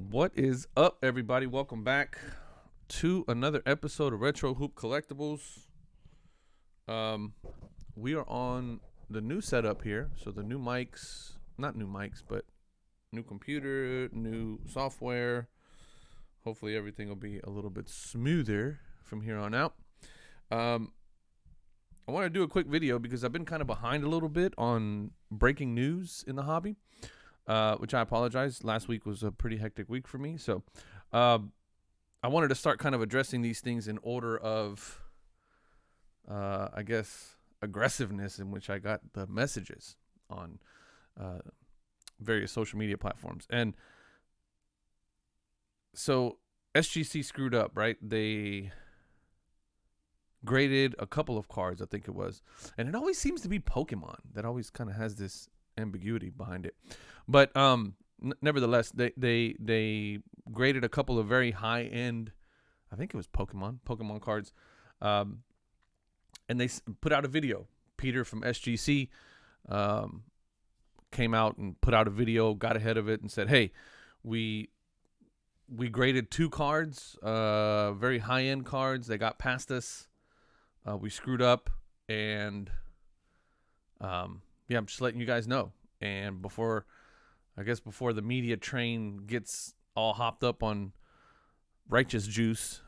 What is up, everybody? Welcome back to another episode of Retro Hoop Collectibles. We are on the new setup here. So the new mics, not new mics, but new computer, new software. Hopefully everything will be a little bit smoother from here on out. I want to do a quick video because I've been kind of behind a little bit on breaking news in the hobby. Which I apologize. Last week was a pretty hectic week for me. So I wanted to start kind of addressing these things in order of, I guess, aggressiveness in which I got the messages on various social media platforms. And so SGC screwed up, right? They graded a couple of cards, I think it was. And it always seems to be Pokemon that always kind of has this ambiguity behind it. But nevertheless, they graded a couple of very high end, I think it was Pokemon cards, and they put out a video. Peter from SGC came out and put out a video, got ahead of it, and said, "Hey, we graded two cards, very high end cards. They got past us. We screwed up, and I'm just letting you guys know." And before the media train gets all hopped up on righteous juice,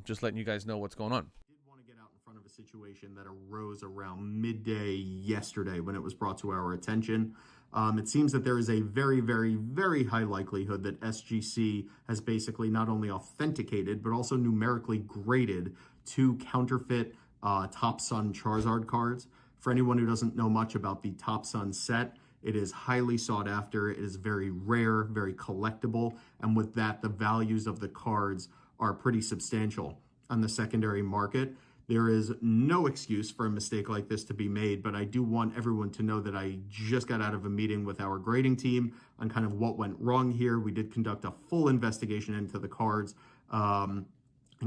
just letting you guys know what's going on. I did want to get out in front of a situation that arose around midday yesterday when it was brought to our attention. It seems that there is a very, very, very high likelihood that SGC has basically not only authenticated, but also numerically graded two counterfeit Top Sun Charizard cards. For anyone who doesn't know much about the Top Sun set, it is highly sought after. It is very rare, very collectible. And with that, the values of the cards are pretty substantial on the secondary market. There is no excuse for a mistake like this to be made, but I do want everyone to know that I just got out of a meeting with our grading team on kind of what went wrong here. We did conduct a full investigation into the cards and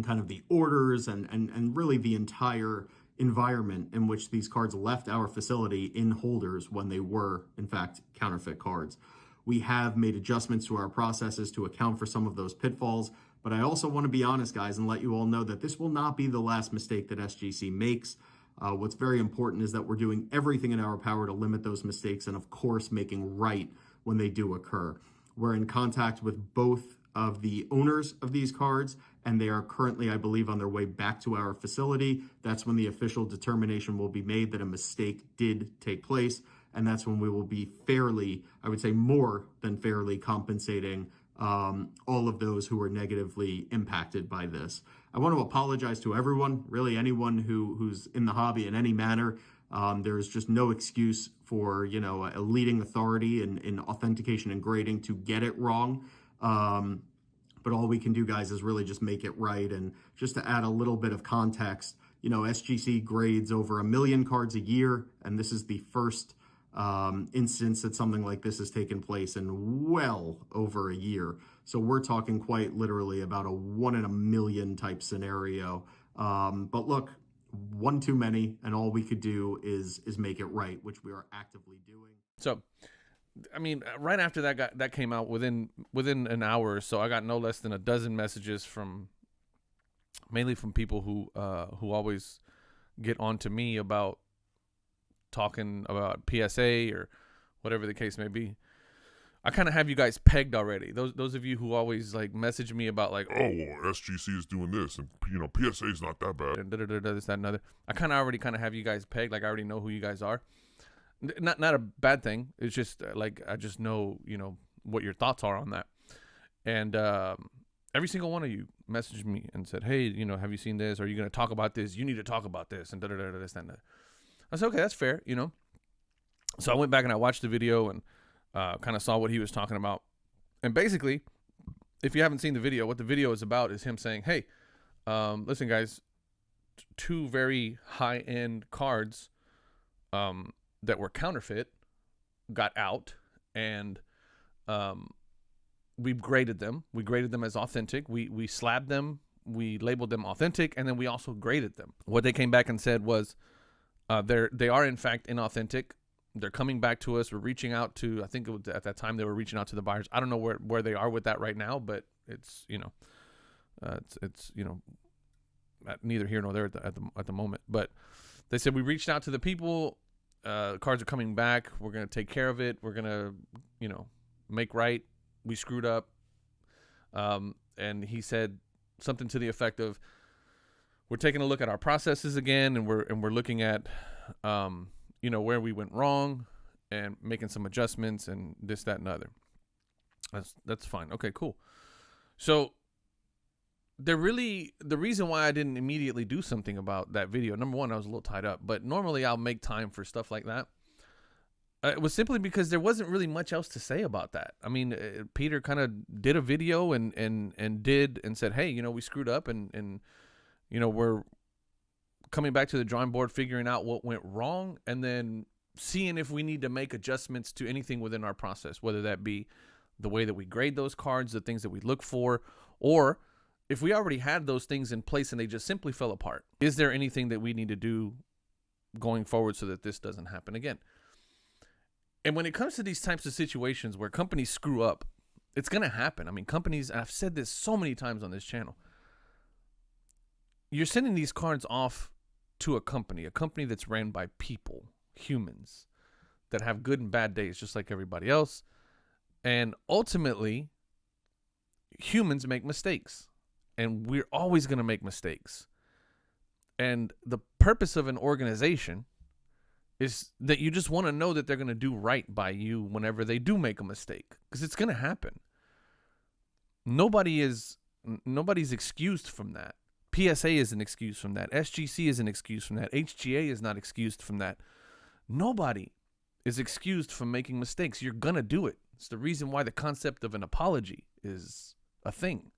kind of the orders and really the entire environment in which these cards left our facility in holders when they were, in fact, counterfeit cards. We have made adjustments to our processes to account for some of those pitfalls, but I also want to be honest, guys, and let you all know that this will not be the last mistake that SGC makes. What's very important is that we're doing everything in our power to limit those mistakes and, of course, making right when they do occur. We're in contact with both of the owners of these cards, and they are currently, I believe, on their way back to our facility. That's when the official determination will be made that a mistake did take place, and that's when we will be fairly, I would say more than fairly, compensating all of those who were negatively impacted by this. I want to apologize to everyone, really anyone who's in the hobby in any manner. There is just no excuse for, a leading authority in authentication and grading to get it wrong. But all we can do, guys, is really just make it right. And just to add a little bit of context, SGC grades over 1 million cards a year, and this is the first instance that something like this has taken place in well over a year. So we're talking quite literally about a 1 in a million type scenario. But look, one too many, and all we could do is make it right, which we are actively doing. So, I mean, right after that came out, within an hour or so, I got no less than a dozen messages mainly from people who always get on to me about talking about PSA or whatever the case may be. I kind of have you guys pegged already. Those of you who always message me about SGC is doing this, and PSA is not that bad. And this, that, and other. I already have you guys pegged. I already know who you guys are. Not a bad thing. It's just I just know what your thoughts are on that. And every single one of you messaged me and said, "Hey, have you seen this? Are you going to talk about this? You need to talk about this." And this and that. I said, "Okay, that's fair." So I went back and I watched the video and kind of saw what he was talking about. And basically, if you haven't seen the video, what the video is about is him saying, "Hey, listen, guys, two very high end cards." That were counterfeit got out, and we graded them. We graded them as authentic. We slabbed them. We labeled them authentic, and then we also graded them. What they came back and said was they are in fact inauthentic. They're coming back to us. We're reaching out to, I think it was, at that time they were reaching out to the buyers. I don't know where they are with that right now, but it's, it's neither here nor there at the moment. But they said we reached out to the people. Cards are coming back. We're going to take care of it. We're going to, make right. We screwed up. And he said something to the effect of, we're taking a look at our processes again, and we're looking at, where we went wrong and making some adjustments and this, that, and other. That's fine. Okay, cool. So the reason why I didn't immediately do something about that video, number one, I was a little tied up, but normally I'll make time for stuff like that. It was simply because there wasn't really much else to say about that. I mean, Peter kind of did a video and said, hey, we screwed up and we're coming back to the drawing board, figuring out what went wrong, and then seeing if we need to make adjustments to anything within our process, whether that be the way that we grade those cards, the things that we look for, or if we already had those things in place and they just simply fell apart. Is there anything that we need to do going forward so that this doesn't happen again? And when it comes to these types of situations where companies screw up, it's going to happen. I mean, companies, I've said this so many times on this channel, you're sending these cards off to a company that's ran by people, humans, that have good and bad days just like everybody else. And ultimately, humans make mistakes. And we're always going to make mistakes. And the purpose of an organization is that you just want to know that they're going to do right by you whenever they do make a mistake, because it's going to happen. Nobody's excused from that. PSA isn't excused from that. SGC isn't excused from that. HGA is not excused from that. Nobody is excused from making mistakes. You're going to do it. It's the reason why the concept of an apology is a thing.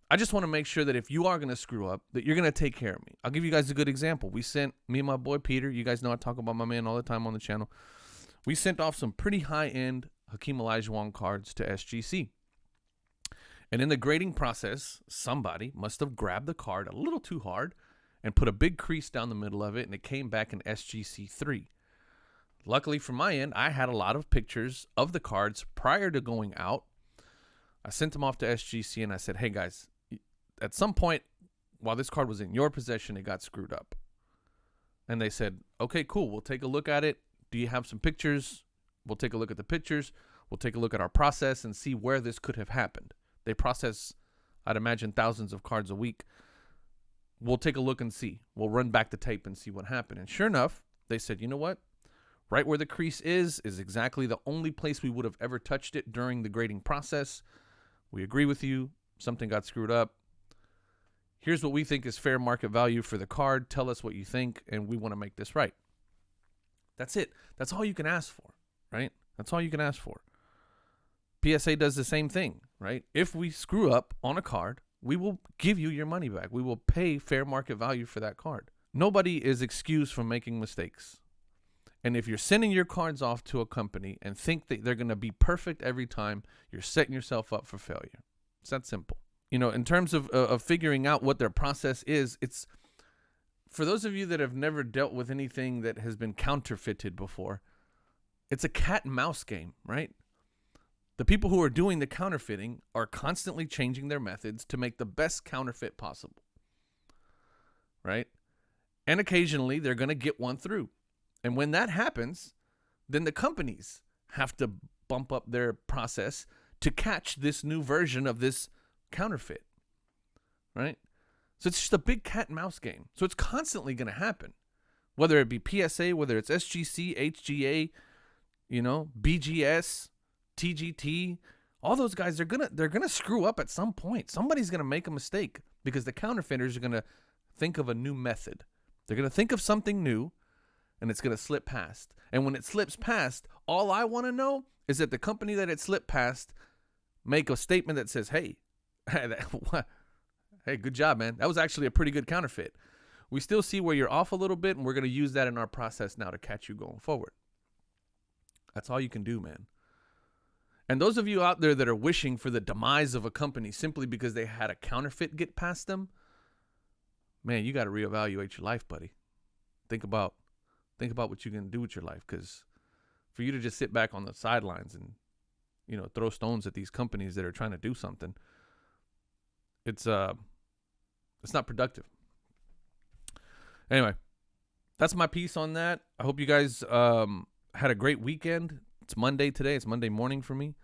I just want to make sure that if you are going to screw up, that you're going to take care of me. I'll give you guys a good example. We sent, me and my boy Peter, you guys know I talk about my man all the time on the channel. We sent off some pretty high-end Hakeem Olajuwon cards to SGC. And in the grading process, somebody must have grabbed the card a little too hard and put a big crease down the middle of it, and it came back in SGC 3. Luckily for my end, I had a lot of pictures of the cards prior to going out. I sent them off to SGC, and I said, hey, guys, at some point, while this card was in your possession, it got screwed up. And they said, okay, cool. We'll take a look at it. Do you have some pictures? We'll take a look at the pictures. We'll take a look at our process and see where this could have happened. They process, I'd imagine, thousands of cards a week. We'll take a look and see. We'll run back the tape and see what happened. And sure enough, they said, you know what? Right where the crease is exactly the only place we would have ever touched it during the grading process. We agree with you. Something got screwed up. Here's what we think is fair market value for the card. Tell us what you think, and we want to make this right. That's it. That's all you can ask for, right? That's all you can ask for. PSA does the same thing, right? If we screw up on a card, we will give you your money back. We will pay fair market value for that card. Nobody is excused from making mistakes. And if you're sending your cards off to a company and think that they're going to be perfect every time, you're setting yourself up for failure. It's that simple. In terms of figuring out what their process is, it's for those of you that have never dealt with anything that has been counterfeited before, it's a cat and mouse game, right? The people who are doing the counterfeiting are constantly changing their methods to make the best counterfeit possible, right? And occasionally they're going to get one through. And when that happens, then the companies have to bump up their process to catch this new version of this counterfeit, right? So it's just a big cat and mouse game. So it's constantly going to happen, whether it be PSA, whether it's SGC, HGA, BGS, TGT, all those guys, they're gonna screw up at some point. Somebody's gonna make a mistake because the counterfeiters are gonna think of a new method. They're gonna think of something new, and it's gonna slip past. And when it slips past, all I want to know is that the company that it slipped past make a statement that says, "Hey, hey, good job, man. That was actually a pretty good counterfeit. We still see where you're off a little bit, and we're gonna use that in our process now to catch you going forward." That's all you can do, man. And those of you out there that are wishing for the demise of a company simply because they had a counterfeit get past them, man, you got to reevaluate your life, buddy. Think about Think about what you're going to do with your life, because for you to just sit back on the sidelines and, you know, throw stones at these companies that are trying to do something, it's not productive. Anyway, that's my piece on that. I hope you guys had a great weekend. It's Monday today. It's Monday morning for me.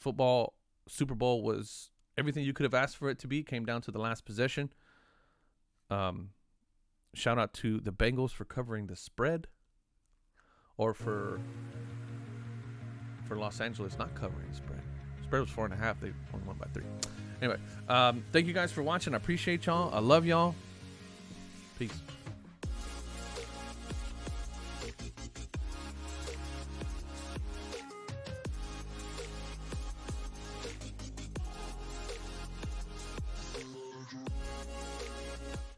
Football, Super Bowl was everything you could have asked for it to be. Came down to the last possession. Shout out to the Bengals for covering the spread, or for Los Angeles not covering the spread. The spread was 4.5. They only won by 3. Anyway, thank you guys for watching. I appreciate y'all. I love y'all. Peace.